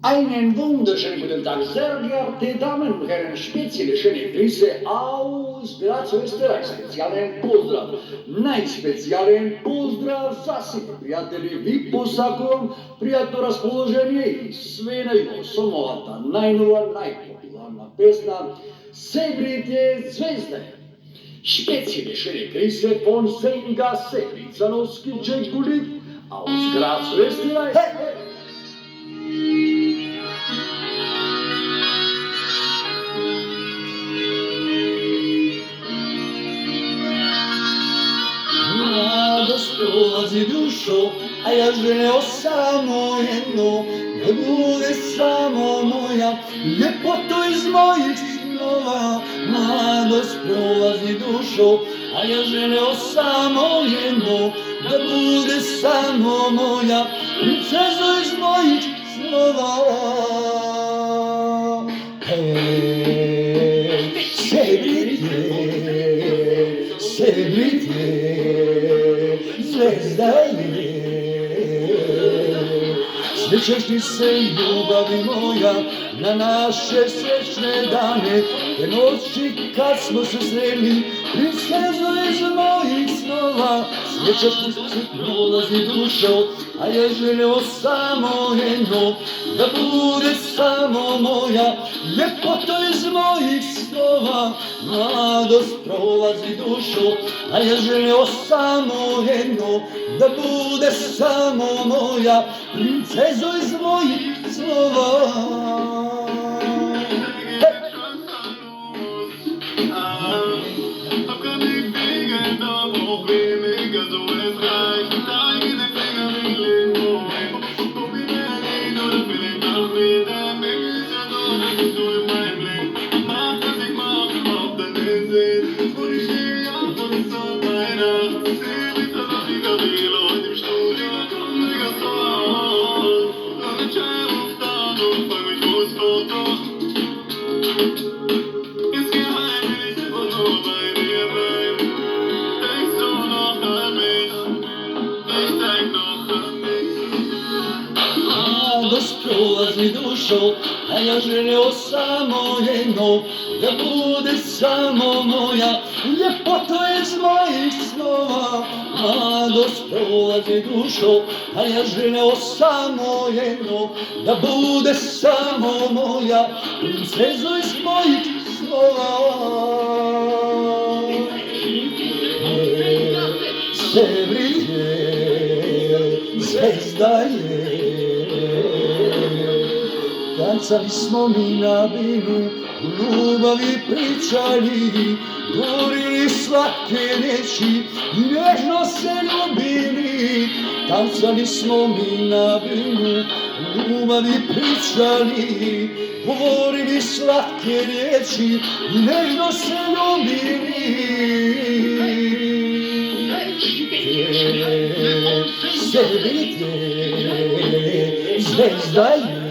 Einen wunderschönen guten Tag, sehr geehrte Damen und Herren, spezielle schöne Grüße aus Graz, Österreich. Spezialen pozdrav, najspecijalен pozdrav za sve prijatelji. Vi posakujam prijatno raspoloženje i sve najbolje. Самовата, najnова, najpopularna pesna Segrite zvezde. Spezielle schöne Grüße von Senga Sebricanowski Džeguli aus Graz, Österreich. Hey, hey. Prolazi dušo, a ja želeo samo jedno, da bude samo moja, ljepoto iz mojih snova. Mladost prolazi dušo, a ja želeo samo jedno, da bude samo moja, princezo iz mojih snova. Segrite, zvezda je. Sjećaš li se, ljubavi moja, na naše srećne dane, te noći kad smo se sreli, princezo iz mojih snova. Sjećaš li se, prolazi dušo, a ja želeo samo jedno, da bude samo moja, ljepoto iz mojih snova. Mladost prolazi dušo, a ja želeo samo jedno, da bude samo moja, princezo iz mojih snova. Prolazi dušo, a ja želeo samo jedno, da bude samo moja, ljepoto iz mojih snova. Mladost prolazi dušo, a ja želeo samo jedno, da bude samo moja, princezo iz mojih snova. Segrite, zvezda je. Tancali smo mi na binu, ljubavi pričali, govorili slatke riječi i nežno se ljubili. Tancali smo mi na binu, ljubavi pričali, govorili slatke riječi i nežno se ljubili. Segrite, zvezda je.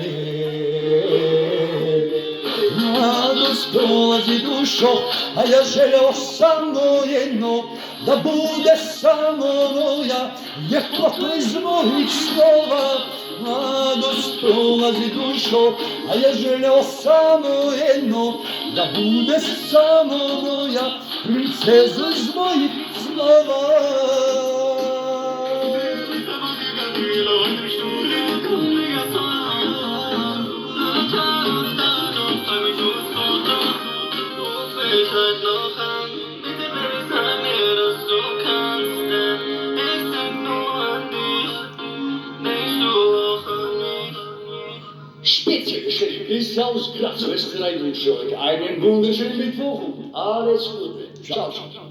Mladost prolazi dušo, a ja želeo samo jedno, da bude samo moja, ljepoto iz mojih snova. Mladost prolazi dušo, a ja želeo samo jedno, da bude samo moja, princezo iz mojih snova. Spezielle schöne Grüße aus Graz, Österreich und für euch einen wunderschönen Mittwoch und alles Gute. Ciao, ciao.